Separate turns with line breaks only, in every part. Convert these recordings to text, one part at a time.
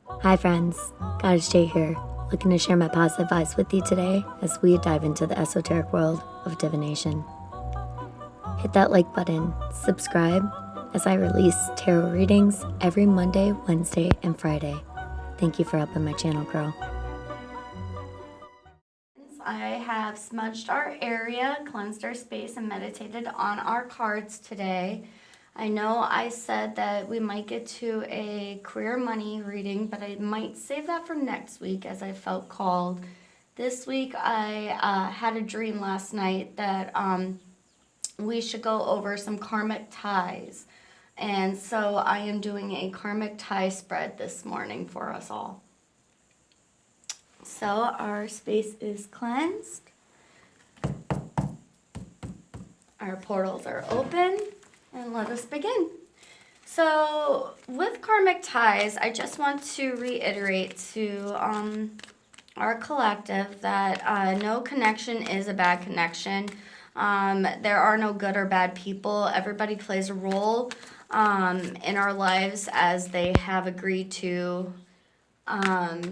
Hi friends, GoddessJ here, looking to share my positive vibes with you today as we dive into the esoteric world of divination. Hit that like button, subscribe, as I release tarot readings every Monday, Wednesday, and Friday. Thank you for helping my channel grow. I have smudged our area, cleansed our space, and meditated on our cards today. I know I said that we might get to a career money reading, but I might save that for next week as I felt called. This week I had a dream last night that we should go over some karmic ties. And so I am doing a karmic tie spread this morning for us all. So our space is cleansed. Our portals are open. And let us begin. So with karmic ties, I just want to reiterate to our collective that no connection is a bad connection. There are no good or bad people. Everybody plays a role in our lives as they have agreed to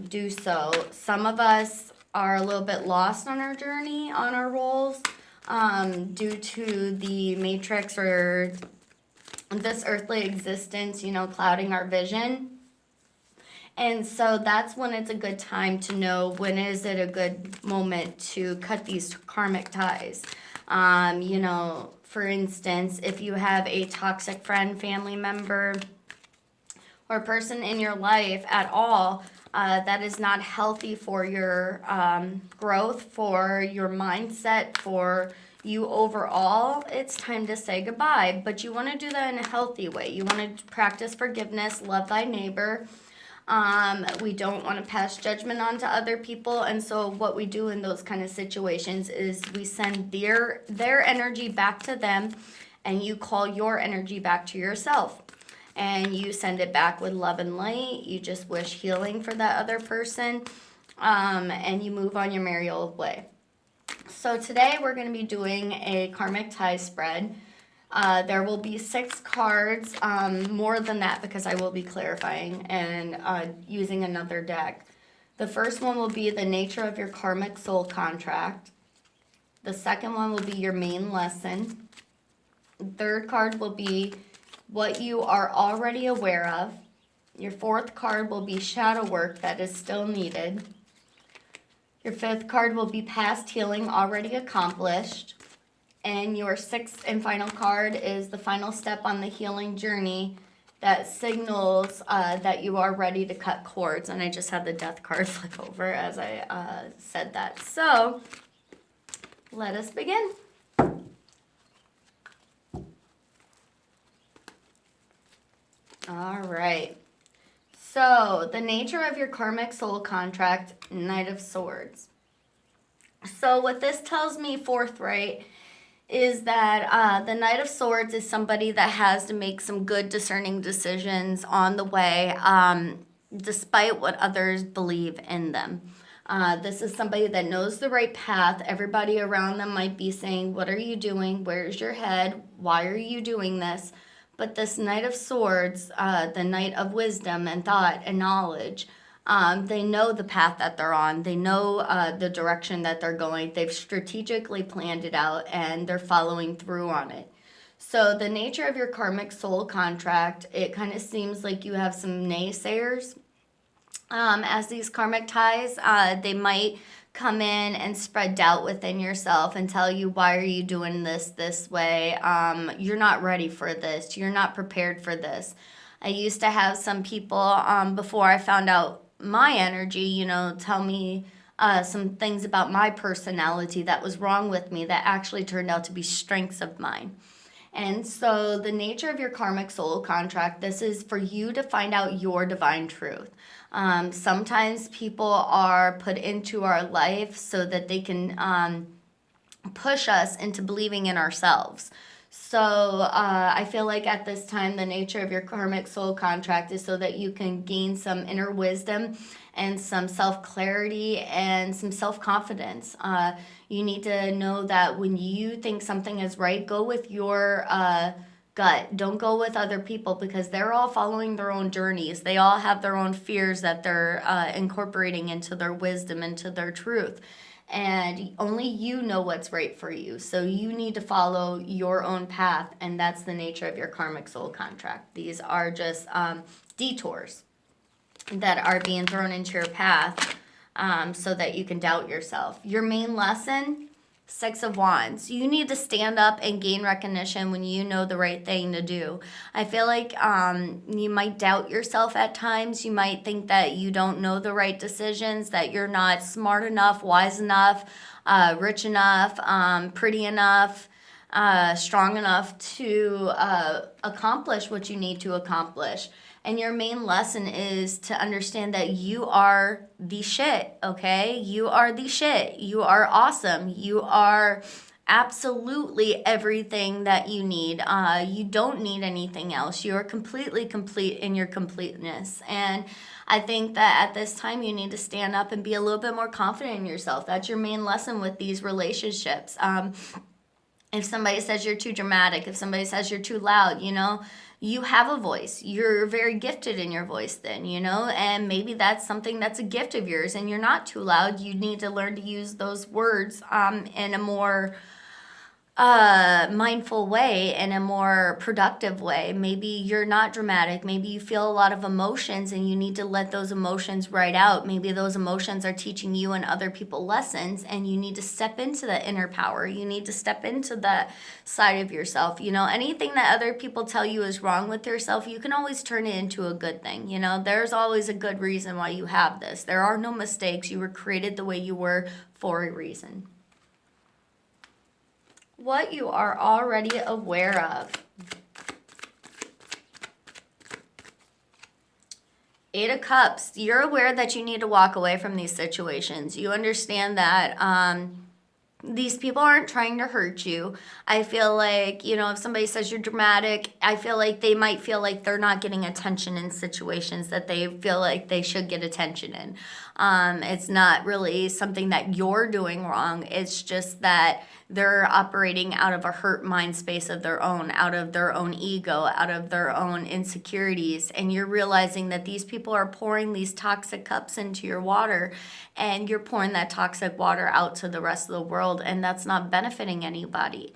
do so. Some of us are a little bit lost on our journey, on our roles, due to the matrix or this earthly existence, clouding our vision. And so that's when it's a good time to know when is it a good moment to cut these karmic ties. For instance, if you have a toxic friend, family member, or person in your life at all that is not healthy for your growth, for your mindset, for you overall, it's time to say goodbye. But you want to do that in a healthy way. You want to practice forgiveness, love thy neighbor. We don't want to pass judgment on to other people. And so what we do in those kind of situations is we send their energy back to them, and you call your energy back to yourself. And you send it back with love and light. You just wish healing for that other person. And you move on your merry old way. So today we're going to be doing a karmic tie spread. There will be 6 cards, more than that because I will be clarifying and using another deck. The first one will be the nature of your karmic soul contract. The second one will be your main lesson. The third card will be what you are already aware of. Your fourth card will be shadow work that is still needed. Your fifth card will be past healing already accomplished. And your sixth and final card is the final step on the healing journey that signals that you are ready to cut cords. And I just had the death card flip over as I said that. So let us begin. All right. So the nature of your karmic soul contract, Knight of Swords. So what this tells me forthright is that the Knight of Swords is somebody that has to make some good discerning decisions on the way, despite what others believe in them. This is somebody that knows the right path. Everybody around them might be saying, what are you doing? Where's your head? Why are you doing this? But this Knight of Swords, the Knight of wisdom and thought and knowledge, they know the path that they're on. They know the direction that they're going. They've strategically planned it out, and they're following through on it. So the nature of your karmic soul contract, it kind of seems like you have some naysayers. As these karmic ties, they might come in and spread doubt within yourself and tell you, why are you doing this way? You're not ready for this. You're not prepared for this. I used to have some people, before I found out my energy, tell me some things about my personality that was wrong with me that actually turned out to be strengths of mine. And so the nature of your karmic soul contract, this is for you to find out your divine truth. Sometimes people are put into our life so that they can push us into believing in ourselves. So I feel like at this time, the nature of your karmic soul contract is so that you can gain some inner wisdom and some self-clarity and some self-confidence. You need to know that when you think something is right, go with your gut. Don't go with other people because they're all following their own journeys. They all have their own fears that they're incorporating into their wisdom, into their truth. And only you know what's right for you. So you need to follow your own path. And that's the nature of your karmic soul contract. These are just detours that are being thrown into your path so that you can doubt yourself. Your main lesson: Six of Wands. You need to stand up and gain recognition when you know the right thing to do. I feel like you might doubt yourself at times. You might think that you don't know the right decisions, that you're not smart enough, wise enough, rich enough, pretty enough, strong enough to accomplish what you need to accomplish. And your main lesson is to understand that you are the shit, okay? You are the shit. You are awesome. You are absolutely everything that you need. You don't need anything else. You are completely complete in your completeness. And I think that at this time you need to stand up and be a little bit more confident in yourself. That's your main lesson with these relationships. If somebody says you're too dramatic, if somebody says you're too loud, you have a voice. You're very gifted in your voice then, and maybe that's something that's a gift of yours and you're not too loud. You need to learn to use those words in a more mindful way, in a more productive way. Maybe you're not dramatic. Maybe you feel a lot of emotions and you need to let those emotions right out. Maybe those emotions are teaching you and other people lessons and you need to step into the inner power. You need to step into that side of yourself. Anything that other people tell you is wrong with yourself, you can always turn it into a good thing. There's always a good reason why you have this. There are no mistakes. You were created the way you were for a reason. What you are already aware of. Eight of Cups. You're aware that you need to walk away from these situations. You understand that these people aren't trying to hurt you. I feel like, if somebody says you're dramatic, I feel like they might feel like they're not getting attention in situations that they feel like they should get attention in. It's not really something that you're doing wrong. It's just that they're operating out of a hurt mind space of their own, out of their own ego, out of their own insecurities. And you're realizing that these people are pouring these toxic cups into your water, and you're pouring that toxic water out to the rest of the world, and that's not benefiting anybody.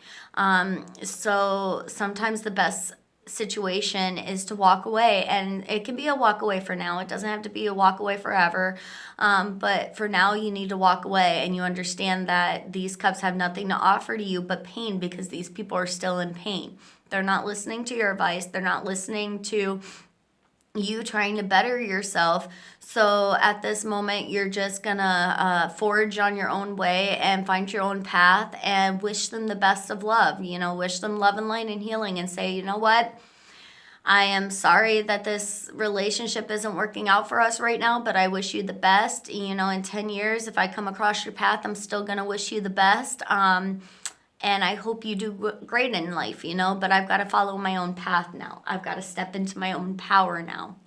So sometimes the best situation is to walk away, and it can be a walk away for now. It doesn't have to be a walk away forever, but for now you need to walk away, and you understand that these cups have nothing to offer to you but pain, because these people are still in pain. They're not listening to your advice. They're not listening to you trying to better yourself. So at this moment, you're just gonna forge on your own way and find your own path and wish them the best of love. Wish them love and light and healing, and say, you know what? I am sorry that this relationship isn't working out for us right now, but I wish you the best. In 10 years, if I come across your path, I'm still gonna wish you the best. And I hope you do great in life, but I've got to follow my own path now. I've got to step into my own power now.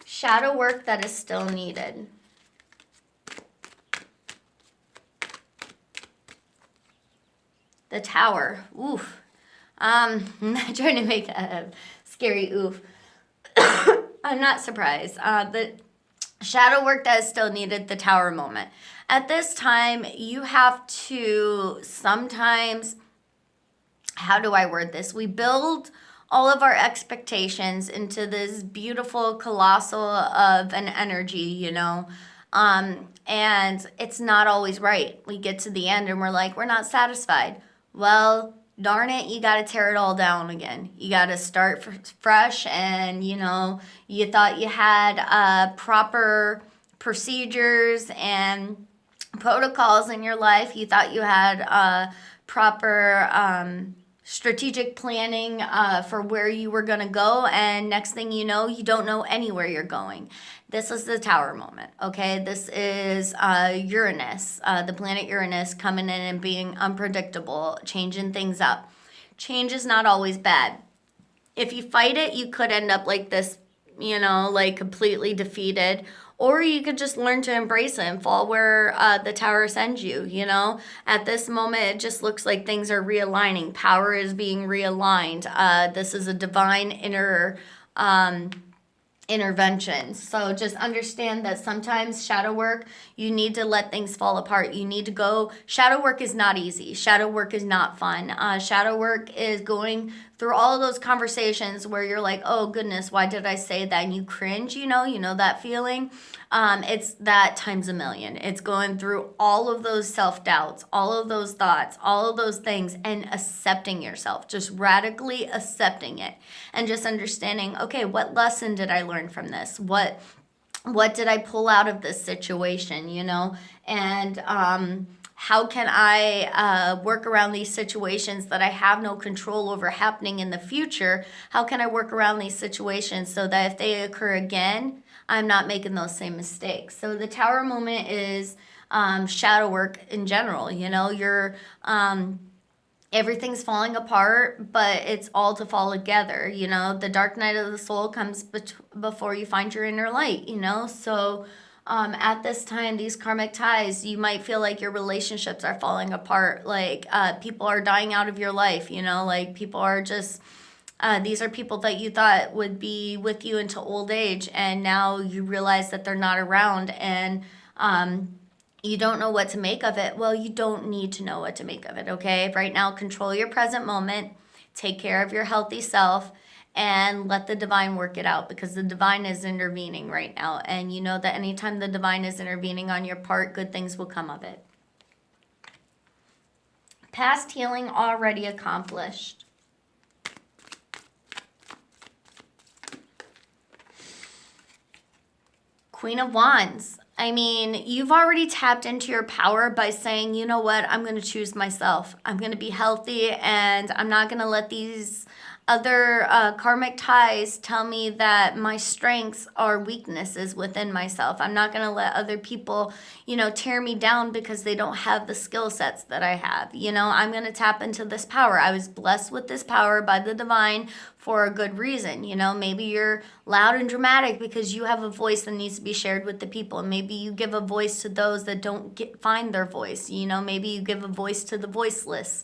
Shadow work that is still needed. The Tower. Oof. I'm not trying to make a scary oof. I'm not surprised. The shadow work that is still needed, the Tower moment. At this time, you have to sometimes, how do I word this? We build all of our expectations into this beautiful colossal of an energy, and it's not always right. We get to the end and we're like, we're not satisfied. Well, darn it, you got to tear it all down again. You got to start fresh, and, you thought you had proper procedures and protocols in your life. You thought you had proper strategic planning for where you were going to go, and next thing you know, you don't know anywhere you're going. This is the Tower moment, okay? This is Uranus, the planet Uranus, coming in and being unpredictable, changing things up. Change is not always bad. If you fight it, you could end up like this, like completely defeated, or you could just learn to embrace it and fall where the tower sends you, you know? At this moment, it just looks like things are realigning. Power is being realigned. This is a divine inner intervention. So just understand that sometimes shadow work, you need to let things fall apart. You need to go. Shadow work is not easy. Shadow work is not fun. Shadow work is going through all of those conversations where you're like, oh goodness, why did I say that? And you cringe, you know that feeling. It's that times a million. It's going through all of those self-doubts, all of those thoughts, all of those things, and accepting yourself, just radically accepting it, and just understanding, okay, what lesson did I learn from this? What did I pull out of this situation, you know? And how can I work around these situations that I have no control over happening in the future? How can I work around these situations so that if they occur again, I'm not making those same mistakes? So the tower moment is shadow work in general. You know, you're everything's falling apart, but it's all to fall together. You know, the dark night of the soul comes before you find your inner light, you know? So at this time, these karmic ties, you might feel like your relationships are falling apart. Like people are dying out of your life, you know, like people are just, these are people that you thought would be with you until old age. And now you realize that they're not around, and you don't know what to make of it. Well, you don't need to know what to make of it, okay? Right now, control your present moment, take care of your healthy self, and let the divine work it out, because the divine is intervening right now. And you know that anytime the divine is intervening on your part, good things will come of it. Past healing already accomplished. Queen of Wands. I mean, you've already tapped into your power by saying, you know what, I'm going to choose myself. I'm going to be healthy, and I'm not going to let these other karmic ties tell me that my strengths are weaknesses within myself. I'm not going to let other people, you know, tear me down because they don't have the skill sets that I have. You know, I'm going to tap into this power. I was blessed with this power by the divine for a good reason. You know, maybe you're loud and dramatic because you have a voice that needs to be shared with the people. Maybe you give a voice to those that don't find their voice. You know, maybe you give a voice to the voiceless.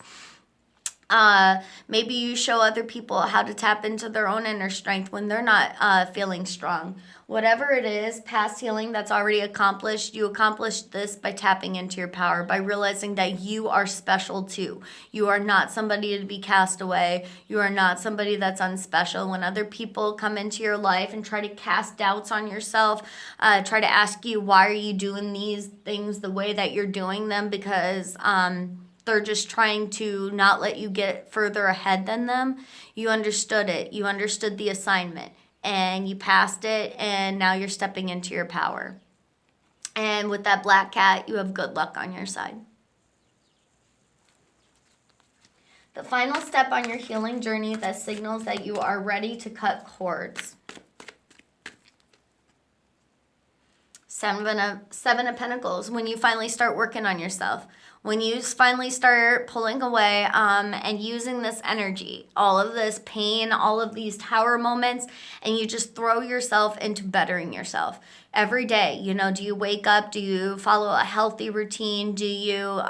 Maybe you show other people how to tap into their own inner strength when they're not feeling strong. Whatever it is, past healing that's already accomplished, you accomplished this by tapping into your power, by realizing that you are special too. You are not somebody to be cast away. You are not somebody that's unspecial. When other people come into your life and try to cast doubts on yourself, try to ask you, why are you doing these things the way that you're doing them? Because they're just trying to not let you get further ahead than them. You understood it. You understood the assignment, and you passed it, and now you're stepping into your power. And with that black cat, you have good luck on your side. The final step on your healing journey that signals that you are ready to cut cords. Seven of Pentacles, when you finally start working on yourself. When you finally start pulling away and using this energy, all of this pain, all of these tower moments, and you just throw yourself into bettering yourself every day. You know, do you wake up? Do you follow a healthy routine? Do you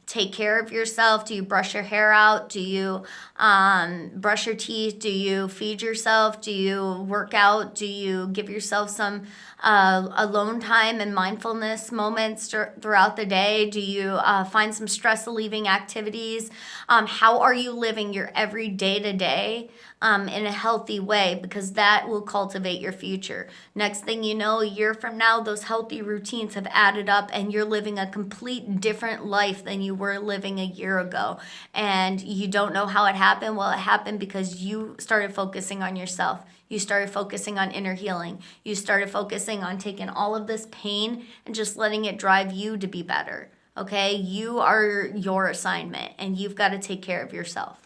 take care of yourself? Do you brush your hair out? Do you brush your teeth? Do you feed yourself? Do you work out? Do you give yourself some alone time and mindfulness moments throughout the day? Do you find some stress-relieving activities? How are you living your every day-to-day in a healthy way? Because that will cultivate your future. Next thing you know, a year from now, those healthy routines have added up, and you're living a complete different life than you were living a year ago. And you don't know how it happened. Well, it happened because you started focusing on yourself. You started focusing on inner healing. You started focusing on taking all of this pain and just letting it drive you to be better. Okay? You are your assignment, and you've got to take care of yourself.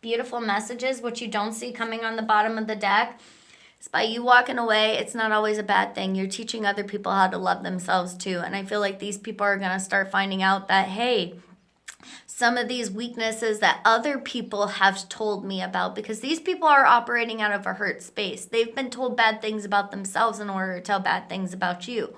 Beautiful messages. What you don't see coming on the bottom of the deck is by you walking away, it's not always a bad thing. You're teaching other people how to love themselves too. And I feel like these people are going to start finding out that, hey, some of these weaknesses that other people have told me about, because these people are operating out of a hurt space. They've been told bad things about themselves in order to tell bad things about you.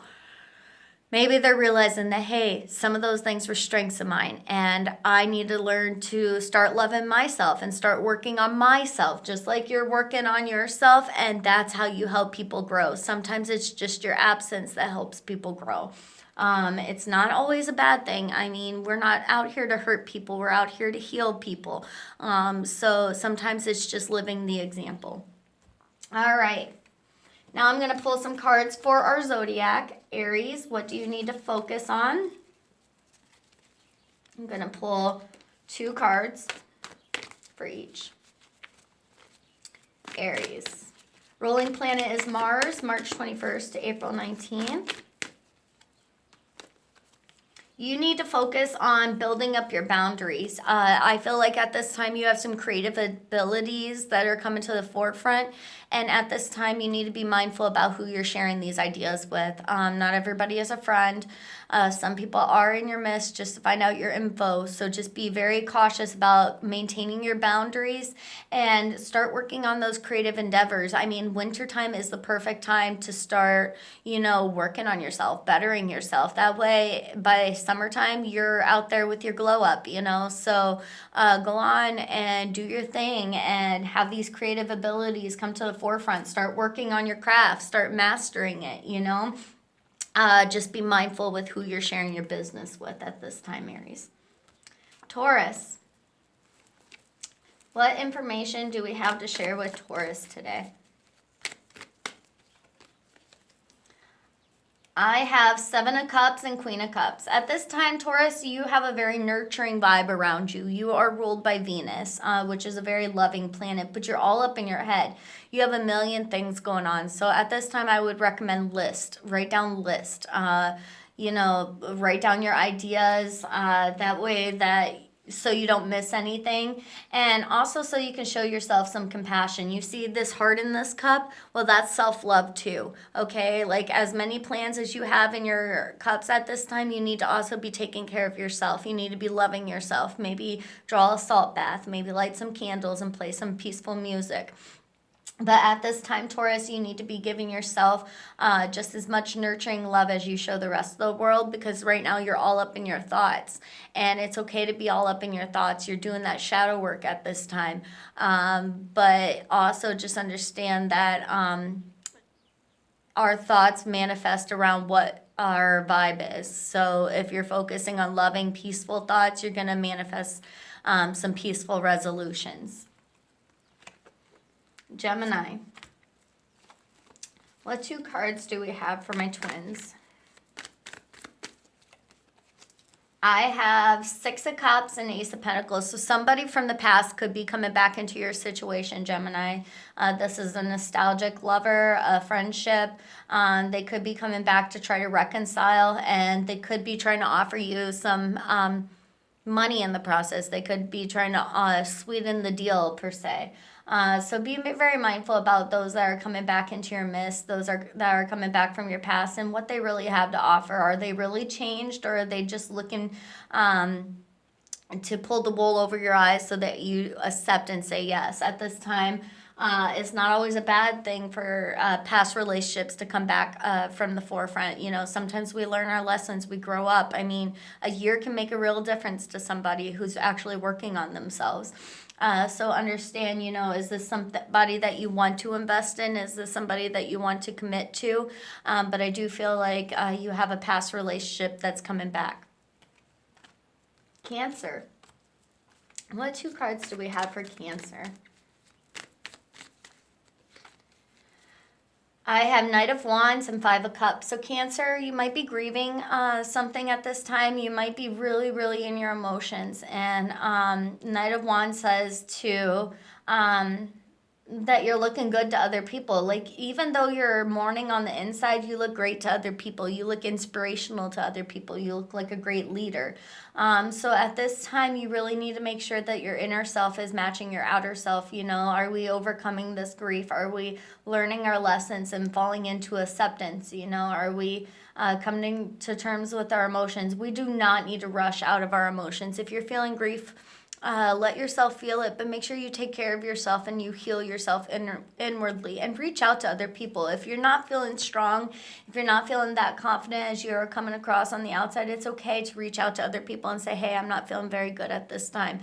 Maybe they're realizing that, hey, some of those things were strengths of mine, and I need to learn to start loving myself and start working on myself, just like you're working on yourself, and that's how you help people grow. Sometimes it's just your absence that helps people grow. It's not always a bad thing. I mean, we're not out here to hurt people. We're out here to heal people. So sometimes it's just living the example. All right. Now I'm going to pull some cards for our Zodiac. Aries, what do you need to focus on? I'm going to pull 2 cards for each. Aries. Ruling planet is Mars, March 21st to April 19th. You need to focus on building up your boundaries. I feel like at this time you have some creative abilities that are coming to the forefront. And at this time you need to be mindful about who you're sharing these ideas with. Not everybody is a friend. Some people are in your midst just to find out your info. So just be very cautious about maintaining your boundaries and start working on those creative endeavors. I mean, wintertime is the perfect time to start, working on yourself, bettering yourself. That way, by summertime, you're out there with your glow up, So go on and do your thing and have these creative abilities come to the forefront. Start working on your craft. Start mastering it, Just be mindful with who you're sharing your business with at this time, Aries. Taurus. What information do we have to share with Taurus today? I have 7 of Cups and Queen of Cups. At this time, Taurus, you have a very nurturing vibe around you. You are ruled by Venus, which is a very loving planet, but you're all up in your head. You have a million things going on. So at this time, I would recommend list. Write down list. Write down your ideas. That way so you don't miss anything, and also so you can show yourself some compassion. You see this heart in this cup? Well, that's self-love too, okay? Like, as many plans as you have in your cups at this time, you need to also be taking care of yourself. You need to be loving yourself. Maybe draw a salt bath, maybe light some candles and play some peaceful music. But at this time, Taurus, you need to be giving yourself just as much nurturing love as you show the rest of the world, because right now you're all up in your thoughts. And it's okay to be all up in your thoughts. You're doing that shadow work at this time. But also just understand that our thoughts manifest around what our vibe is. So if you're focusing on loving, peaceful thoughts, you're going to manifest some peaceful resolutions. Gemini. What 2 cards do we have for my twins? I have 6 of Cups and Ace of Pentacles. So somebody from the past could be coming back into your situation, Gemini. This is a nostalgic lover, a friendship. They could be coming back to try to reconcile, and they could be trying to offer you some money in the process. They could be trying to sweeten the deal, per se. So be very mindful about those that are coming back into your midst, that are coming back from your past, and what they really have to offer. Are they really changed, or are they just looking to pull the wool over your eyes so that you accept and say yes? At this time, it's not always a bad thing for past relationships to come back from the forefront. Sometimes we learn our lessons, we grow up. I mean, a year can make a real difference to somebody who's actually working on themselves. So understand, is this somebody that you want to invest in? Is this somebody that you want to commit to? But I do feel like you have a past relationship that's coming back. Cancer. What 2 cards do we have for Cancer? I have Knight of Wands and 5 of Cups. So Cancer, you might be grieving something at this time. You might be really, really in your emotions. And Knight of Wands says to that you're looking good to other people. Like, even though you're mourning on the inside, you look great to other people. You look inspirational to other people. You look like a great leader. So at this time, you really need to make sure that your inner self is matching your outer self. You know, are we overcoming this grief? Are we learning our lessons and falling into acceptance? You know, are we coming to terms with our emotions? We do not need to rush out of our emotions. If you're feeling grief, let yourself feel it, but make sure you take care of yourself and you heal yourself inwardly, and reach out to other people. If you're not feeling strong, if you're not feeling that confident as you're coming across on the outside, it's okay to reach out to other people and say, hey, I'm not feeling very good at this time.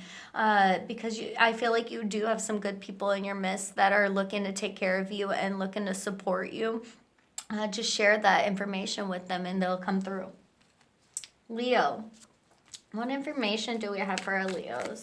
Because I feel like you do have some good people in your midst that are looking to take care of you and looking to support you. Just share that information with them and they'll come through. Leo. What information do we have for our Leos?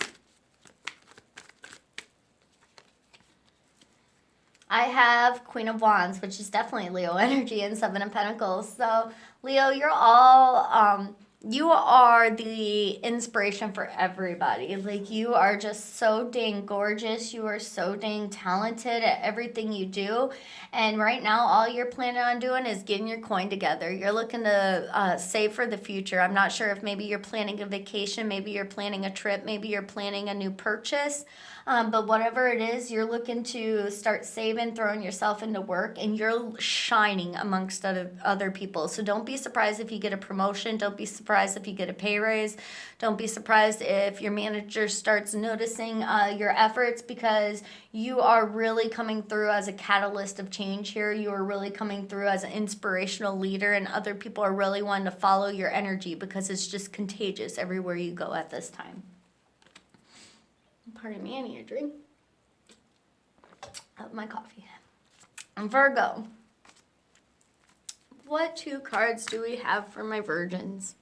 I have Queen of Wands, which is definitely Leo energy, and Seven of Pentacles. So, Leo, you're all, you are the inspiration for everybody. Like, you are just so dang gorgeous. You are so dang talented at everything you do. And right now, all you're planning on doing is getting your coin together. You're looking to save for the future. I'm not sure if maybe you're planning a vacation, maybe you're planning a trip, maybe you're planning a new purchase. But whatever it is, you're looking to start saving, throwing yourself into work, and you're shining amongst other people. So don't be surprised if you get a promotion. Don't be surprised if you get a pay raise. Don't be surprised if your manager starts noticing your efforts, because you are really coming through as a catalyst of change here. You are really coming through as an inspirational leader, and other people are really wanting to follow your energy because it's just contagious everywhere you go at this time. Pardon me, I need a drink of my coffee. Virgo. What 2 cards do we have for my virgins?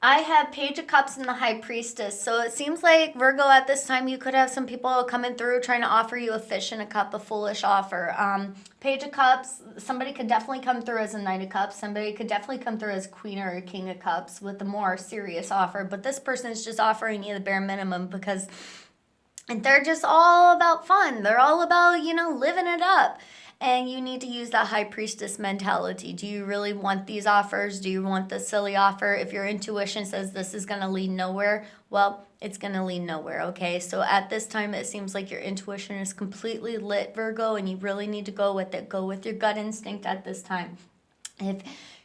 I have Page of Cups and the High Priestess. So it seems like, Virgo, at this time, you could have some people coming through trying to offer you a fish in a cup, a foolish offer. Page of Cups, somebody could definitely come through as a Knight of Cups. Somebody could definitely come through as Queen or a King of Cups with a more serious offer. But this person is just offering you the bare minimum because they're just all about fun. They're all about, you know, living it up. And you need to use that High Priestess mentality. Do you really want these offers? Do you want this silly offer? If your intuition says this is going to lead nowhere, well, it's going to lead nowhere, okay? So at this time, it seems like your intuition is completely lit, Virgo, and you really need to go with it. Go with your gut instinct at this time. If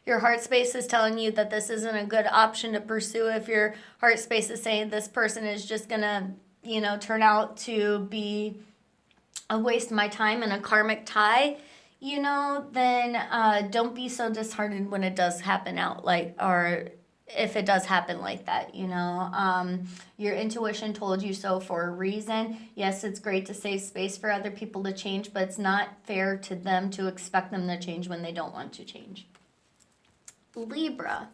your heart space is telling you that this isn't a good option to pursue, if your heart space is saying this person is just going to, you know, turn out to be a waste of my time and a karmic tie, you know, then don't be so disheartened when it does happen or if it does happen like that, you know. Your intuition told you so for a reason. Yes, it's great to save space for other people to change, but it's not fair to them to expect them to change when they don't want to change. Libra.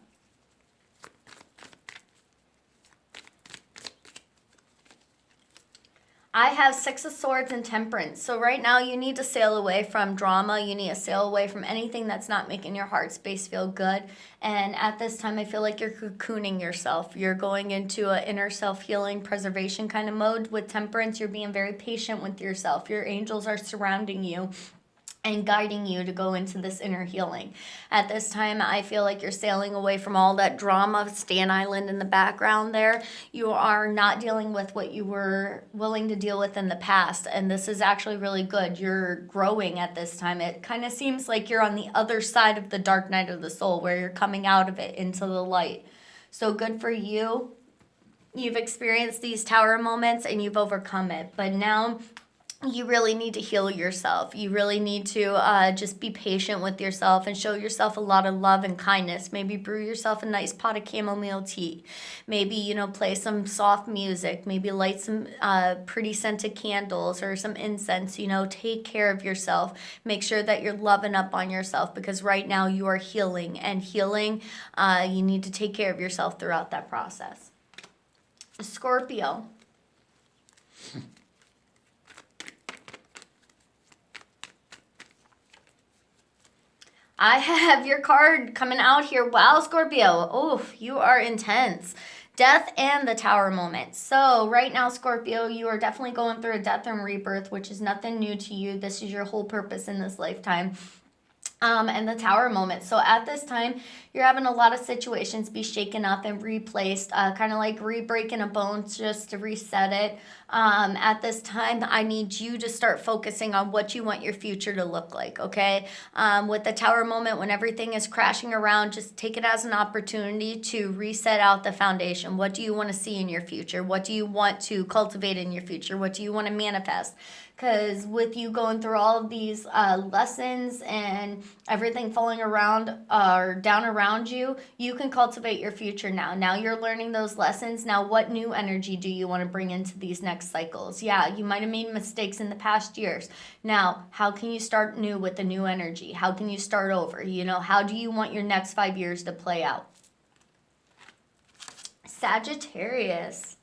I have Six of Swords and Temperance. So right now you need to sail away from drama. You need to sail away from anything that's not making your heart space feel good. And at this time, I feel like you're cocooning yourself. You're going into an inner self-healing preservation kind of mode. With Temperance, you're being very patient with yourself. Your angels are surrounding you and guiding you to go into this inner healing. At this time, I feel like you're sailing away from all that drama, Stan Island in the background there. You are not dealing with what you were willing to deal with in the past, and this is actually really good. You're growing at this time. It kind of seems like you're on the other side of the dark night of the soul, where you're coming out of it into the light. So good for you. You've experienced these tower moments and you've overcome it, but now you really need to heal yourself. You really need to just be patient with yourself and show yourself a lot of love and kindness. Maybe brew yourself a nice pot of chamomile tea. Maybe, you know, play some soft music. Maybe light some pretty scented candles or some incense. You know, take care of yourself. Make sure that you're loving up on yourself, because right now you are healing. And healing, you need to take care of yourself throughout that process. Scorpio. I have your card coming out here. Wow, Scorpio. Oof, you are intense. Death and the Tower moment. So right now, Scorpio, you are definitely going through a death and rebirth, which is nothing new to you. This is your whole purpose in this lifetime. And the Tower moment. So at this time, you're having a lot of situations be shaken up and replaced, kind of like re-breaking a bone just to reset it. At this time, I need you to start focusing on what you want your future to look like, okay? With the Tower moment, when everything is crashing around, just take it as an opportunity to reset out the foundation. What do you want to see in your future? What do you want to cultivate in your future? What do you want to manifest? Because with you going through all of these lessons and everything falling around or down around you, you can cultivate your future now. Now you're learning those lessons. Now what new energy do you want to bring into these next cycles? Yeah, you might have made mistakes in the past years. Now, how can you start new with the new energy? How can you start over? You know, how do you want your next 5 years to play out? Sagittarius.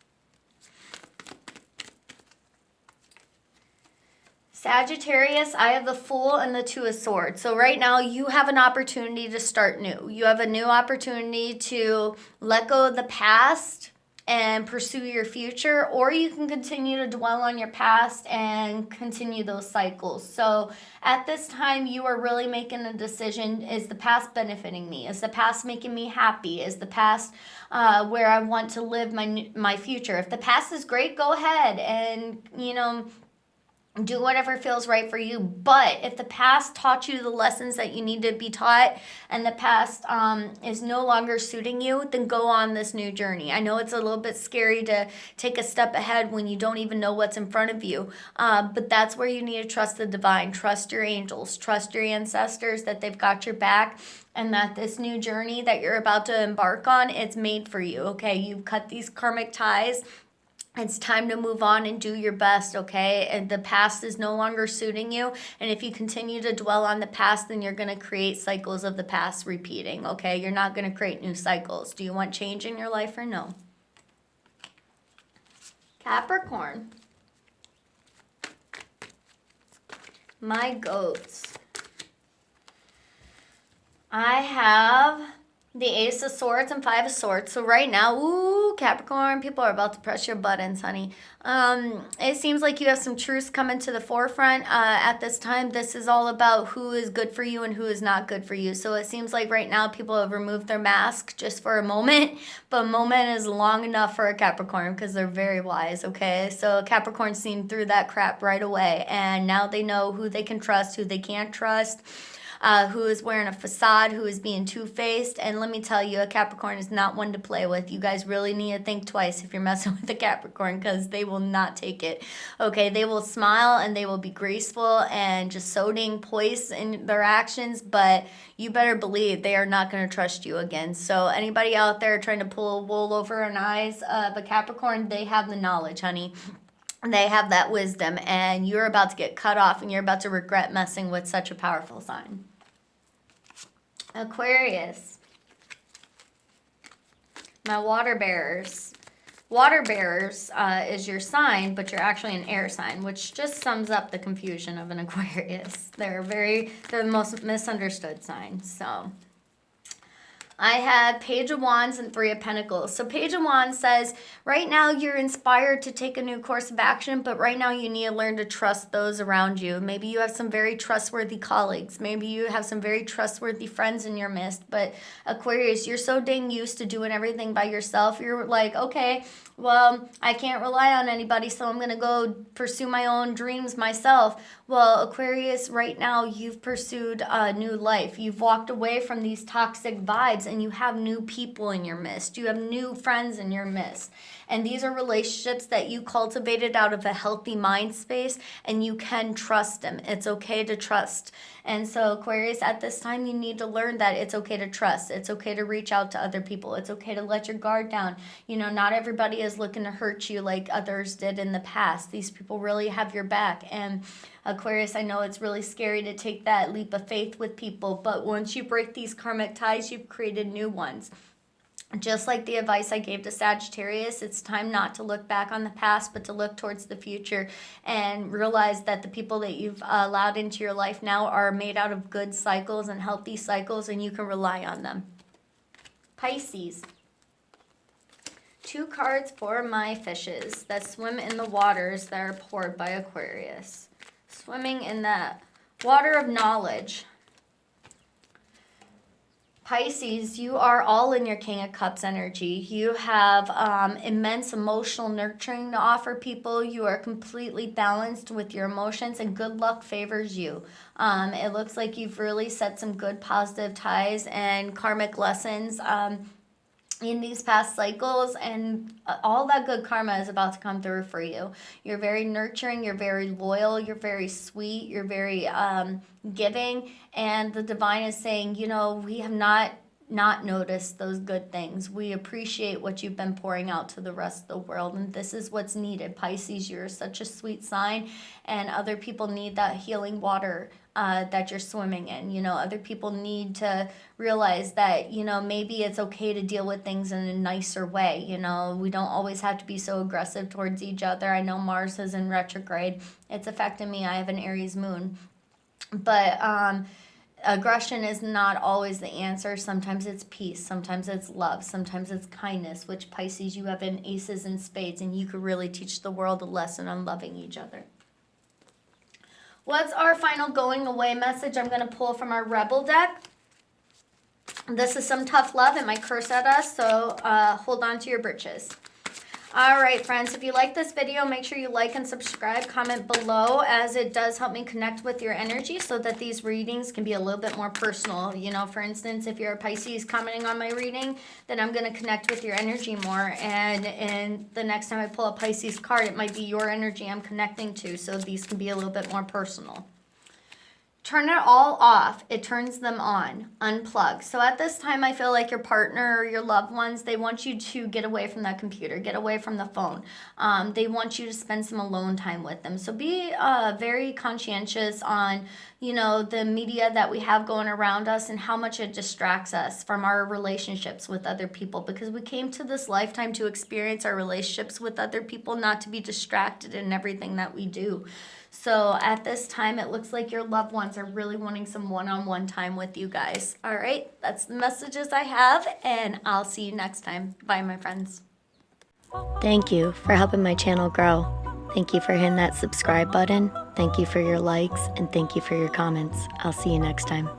Sagittarius, I have the Fool and the Two of Swords. So right now you have an opportunity to start new. You have a new opportunity to let go of the past and pursue your future, or you can continue to dwell on your past and continue those cycles. So at this time, you are really making a decision. Is the past benefiting me? Is the past making me happy? Is the past where I want to live my future? If the past is great, go ahead and, you know, do whatever feels right for you. But if the past taught you the lessons that you need to be taught and the past is no longer suiting you, then go on this new journey. I know it's a little bit scary to take a step ahead when you don't even know what's in front of you. But that's where you need to trust the divine, trust your angels, trust your ancestors that they've got your back, and that this new journey that you're about to embark on, it's made for you, okay? You've cut these karmic ties. It's time to move on and do your best, okay? And the past is no longer suiting you. And if you continue to dwell on the past, then you're going to create cycles of the past repeating, okay? You're not going to create new cycles. Do you want change in your life or no? Capricorn. My goats. I have the Ace of Swords and Five of Swords. So right now, ooh, Capricorn, people are about to press your buttons, honey. It seems like you have some truths coming to the forefront at this time. This is all about who is good for you and who is not good for you. So it seems like right now people have removed their mask just for a moment, but a moment is long enough for a Capricorn because they're very wise, okay? So Capricorn's seen through that crap right away, and now they know who they can trust, who they can't trust. Who is wearing a facade, who is being two-faced. And let me tell you, a Capricorn is not one to play with. You guys really need to think twice if you're messing with a Capricorn, because they will not take it. Okay, they will smile and they will be graceful and just so dang poised in their actions, but you better believe they are not going to trust you again. So anybody out there trying to pull wool over an eyes of a Capricorn, they have the knowledge, honey. They have that wisdom, and you're about to get cut off, and you're about to regret messing with such a powerful sign. Aquarius. My water bearers. Water bearers is your sign, but you're actually an air sign, which just sums up the confusion of an Aquarius. They're the most misunderstood sign. So I have Page of Wands and Three of Pentacles. So Page of Wands says, right now you're inspired to take a new course of action, but right now you need to learn to trust those around you. Maybe you have some very trustworthy colleagues. Maybe you have some very trustworthy friends in your midst. But Aquarius, you're so dang used to doing everything by yourself. You're like, okay, well, I can't rely on anybody, so I'm going to go pursue my own dreams myself. Well, Aquarius, right now you've pursued a new life. You've walked away from these toxic vibes, and you have new people in your midst. You have new friends in your midst. And these are relationships that you cultivated out of a healthy mind space, and you can trust them. It's okay to trust. And so Aquarius, at this time, you need to learn that it's okay to trust. It's okay to reach out to other people. It's okay to let your guard down. You know, not everybody is looking to hurt you like others did in the past. These people really have your back. And Aquarius, I know it's really scary to take that leap of faith with people, but once you break these karmic ties, you've created new ones. Just like the advice I gave to Sagittarius, it's time not to look back on the past, but to look towards the future and realize that the people that you've allowed into your life now are made out of good cycles and healthy cycles, and you can rely on them. Pisces. 2 cards for my fishes that swim in the waters that are poured by Aquarius. Swimming in that water of knowledge. Pisces, you are all in your King of Cups energy. You have immense emotional nurturing to offer people. You are completely balanced with your emotions, and good luck favors you. It looks like you've really set some good positive ties and karmic lessons in these past cycles, and all that good karma is about to come through for you. You're very nurturing, you're very loyal, you're very sweet, you're very giving, and the divine is saying, you know, we have not noticed those good things. We appreciate what you've been pouring out to the rest of the world, and this is what's needed. Pisces, you're such a sweet sign, and other people need that healing water that you're swimming in. You know, other people need to realize that, you know, maybe it's okay to deal with things in a nicer way. You know, we don't always have to be so aggressive towards each other. I know Mars is in retrograde. It's affecting me. I have an Aries moon. But aggression is not always the answer. Sometimes it's peace. Sometimes it's love. Sometimes it's kindness, which Pisces, you have in aces and spades, and you could really teach the world a lesson on loving each other. What's our final going away message? I'm going to pull from our Rebel deck. This is some tough love. It might curse at us, so hold on to your britches. All right, friends, if you like this video, make sure you like and subscribe, comment below, as it does help me connect with your energy so that these readings can be a little bit more personal. You know, for instance, if you're a Pisces commenting on my reading, then I'm going to connect with your energy more. And the next time I pull a Pisces card, it might be your energy I'm connecting to, so these can be a little bit more personal. Turn it all off. It turns them on. Unplug. So at this time, I feel like your partner or your loved ones, they want you to get away from that computer, get away from the phone. They want you to spend some alone time with them. So be very conscientious on, you know, the media that we have going around us and how much it distracts us from our relationships with other people, because we came to this lifetime to experience our relationships with other people, not to be distracted in everything that we do. So at this time, it looks like your loved ones are really wanting some one-on-one time with you guys. All right, that's the messages I have, and I'll see you next time. Bye, my friends. Thank you for helping my channel grow. Thank you for hitting that subscribe button. Thank you for your likes, and thank you for your comments. I'll see you next time.